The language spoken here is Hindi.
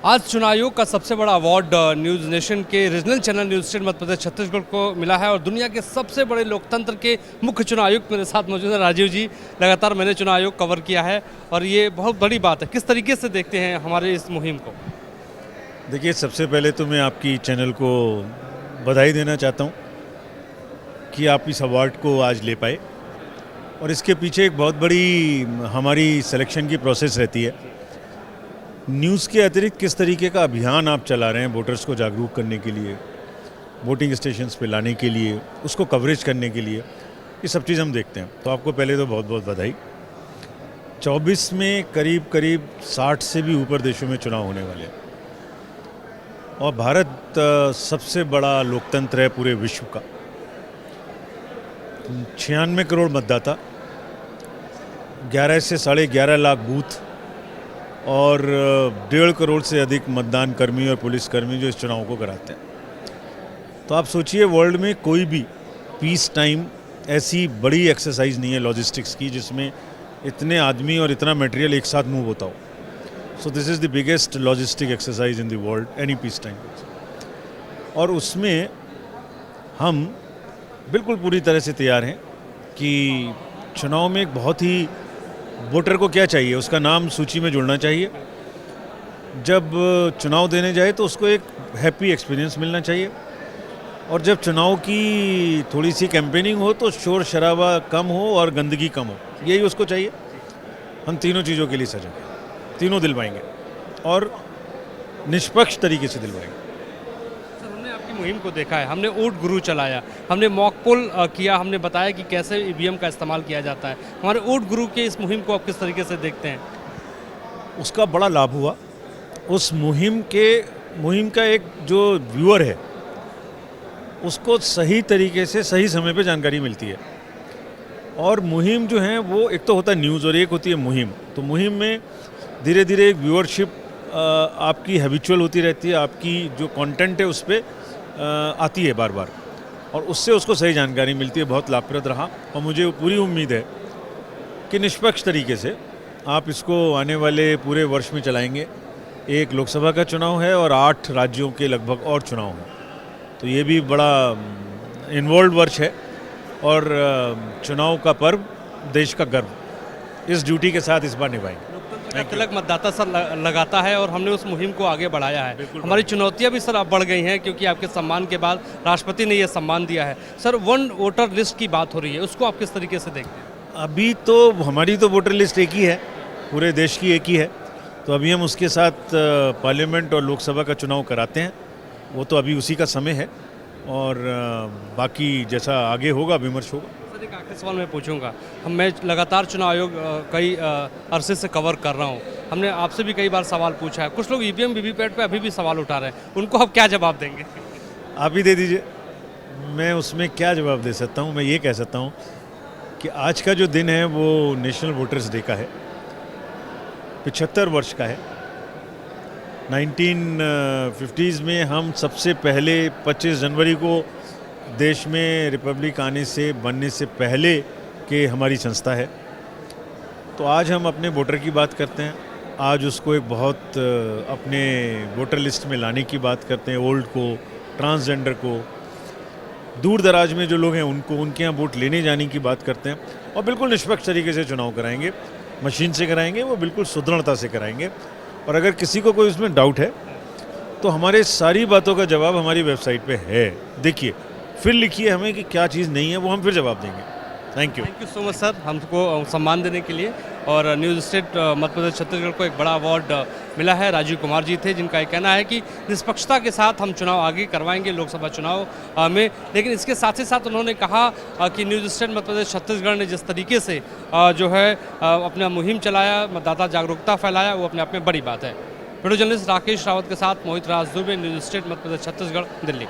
आज चुनाव आयोग का सबसे बड़ा अवार्ड न्यूज़ नेशन के regional channel news state Madhya Pradesh Chhattisgarh को मिला है और दुनिया के सबसे बड़े लोकतंत्र के मुख्य चुनाव आयुक्त मेरे साथ मौजूद है राजीव जी। लगातार मैंने चुनाव आयोग कवर किया है और ये बहुत बड़ी बात है। किस तरीके से देखते हैं हमारे इस मुहिम को? देखिए, सबसे पहले तो मैं आपकी चैनल को बधाई देना चाहता हूँ कि आप इस अवार्ड को आज ले पाए और इसके पीछे एक बहुत बड़ी हमारी सिलेक्शन की प्रोसेस रहती है। न्यूज़ के अतिरिक्त किस तरीके का अभियान आप चला रहे हैं वोटर्स को जागरूक करने के लिए, वोटिंग स्टेशंस पे लाने के लिए, उसको कवरेज करने के लिए, ये सब चीज़ हम देखते हैं। तो आपको पहले तो बहुत बहुत बधाई। 24 में करीब करीब 60 से भी ऊपर देशों में चुनाव होने वाले हैं और भारत सबसे बड़ा लोकतंत्र है पूरे विश्व का। 96 करोड़ मतदाता, 11 से 11.5 लाख बूथ और 1.5 करोड़ से अधिक मतदान कर्मी और पुलिसकर्मी जो इस चुनाव को कराते हैं। तो आप सोचिए, वर्ल्ड में कोई भी पीस टाइम ऐसी बड़ी एक्सरसाइज नहीं है लॉजिस्टिक्स की जिसमें इतने आदमी और इतना मटेरियल एक साथ मूव होता हो। So this is the biggest logistic exercise in the world any peace time. और उसमें हम बिल्कुल पूरी तरह से तैयार हैं कि चुनाव में एक बहुत ही वोटर को क्या चाहिए, उसका नाम सूची में जुड़ना चाहिए। जब चुनाव देने जाए तो उसको एक हैप्पी एक्सपीरियंस मिलना चाहिए और जब चुनाव की थोड़ी सी कैंपेनिंग हो तो शोर शराबा कम हो और गंदगी कम हो, यही उसको चाहिए। हम तीनों चीज़ों के लिए सजग हैं, तीनों दिलवाएंगे और निष्पक्ष तरीके से दिलवाएंगे। मुहिम को देखा है, हमने वोट गुरु चलाया, हमने मॉक पोल किया, हमने बताया कि कैसे ईवीएम का इस्तेमाल किया जाता है। हमारे वोट गुरु के इस मुहिम को आप किस तरीके से देखते हैं? उसका बड़ा लाभ हुआ। उस मुहिम का एक जो व्यूअर है उसको सही तरीके से सही समय पे जानकारी मिलती है। और मुहिम जो है वो एक तो होता है न्यूज़ और एक होती है मुहिम। तो मुहिम में धीरे धीरे एक व्यूअरशिप आपकी हैबिचुअल होती रहती है, आपकी जो कंटेंट है उस पर आती है बार बार और उससे उसको सही जानकारी मिलती है। बहुत लाभप्रद रहा और मुझे पूरी उम्मीद है कि निष्पक्ष तरीके से आप इसको आने वाले पूरे वर्ष में चलाएंगे। एक लोकसभा का चुनाव है और 8 राज्यों के लगभग और चुनाव हैं, तो ये भी बड़ा इन्वॉल्व वर्ष है और चुनाव का पर्व, देश का गर्व इस ड्यूटी के साथ इस बार निभाएंगे। तिलक मतदाता सर लगाता है और हमने उस मुहिम को आगे बढ़ाया है। हमारी चुनौतियां भी सर अब बढ़ गई हैं क्योंकि आपके सम्मान के बाद राष्ट्रपति ने यह सम्मान दिया है। सर, वन वोटर लिस्ट की बात हो रही है, उसको आप किस तरीके से देखते हैं? अभी तो हमारी तो वोटर लिस्ट एक ही है, पूरे देश की एक ही है। तो अभी हम उसके साथ पार्लियामेंट और लोकसभा का चुनाव कराते हैं, वो तो अभी उसी का समय है और बाकी जैसा आगे होगा विमर्श होगा। एक आखिरी सवाल मैं पूछूंगा, मैं लगातार चुनाव आयोग कई अरसे से कवर कर रहा हूं, हमने आपसे भी कई बार सवाल पूछा है, कुछ लोग ईवीएम वीवीपैट पे अभी भी सवाल उठा रहे हैं, उनको आप क्या जवाब देंगे? आप ही दे दीजिए। मैं उसमें क्या जवाब दे सकता हूं? मैं ये कह सकता हूं कि आज का जो दिन है वो नेशनल वोटर्स डे का है, 75 वर्ष का है। 1950s में हम सबसे पहले 25 जनवरी को देश में रिपब्लिक आने से बनने से पहले के हमारी संस्था है। तो आज हम अपने वोटर की बात करते हैं, आज उसको एक बहुत अपने वोटर लिस्ट में लाने की बात करते हैं। ओल्ड को, ट्रांसजेंडर को, दूर दराज में जो लोग हैं उनको, उनके यहाँ वोट लेने जाने की बात करते हैं और बिल्कुल निष्पक्ष तरीके से चुनाव कराएंगे, मशीन से कराएंगे, वो बिल्कुल सुदृढ़ता से कराएंगे। और अगर किसी को कोई उसमें डाउट है तो हमारे सारी बातों का जवाब हमारी वेबसाइट पे है, देखिए, फिर लिखिए हमें कि क्या चीज़ नहीं है, वो हम फिर जवाब देंगे। Thank you so much sir, हमको सम्मान देने के लिए। और न्यूज़ स्टेट मध्य प्रदेश छत्तीसगढ़ को एक बड़ा अवार्ड मिला है। राजीव कुमार जी थे जिनका ये कहना है कि निष्पक्षता के साथ हम चुनाव आगे करवाएंगे लोकसभा चुनाव में। लेकिन इसके साथ ही साथ उन्होंने कहा कि न्यूज़ स्टेट मध्य प्रदेश छत्तीसगढ़ ने जिस तरीके से जो है अपना मुहिम चलाया, मतदाता जागरूकता फैलाया, वो अपने आप में बड़ी बात है। वीडियो जर्नलिस्ट राकेश रावत के साथ मोहित राज दुबे, न्यूज़ स्टेट मध्य प्रदेश छत्तीसगढ़, दिल्ली।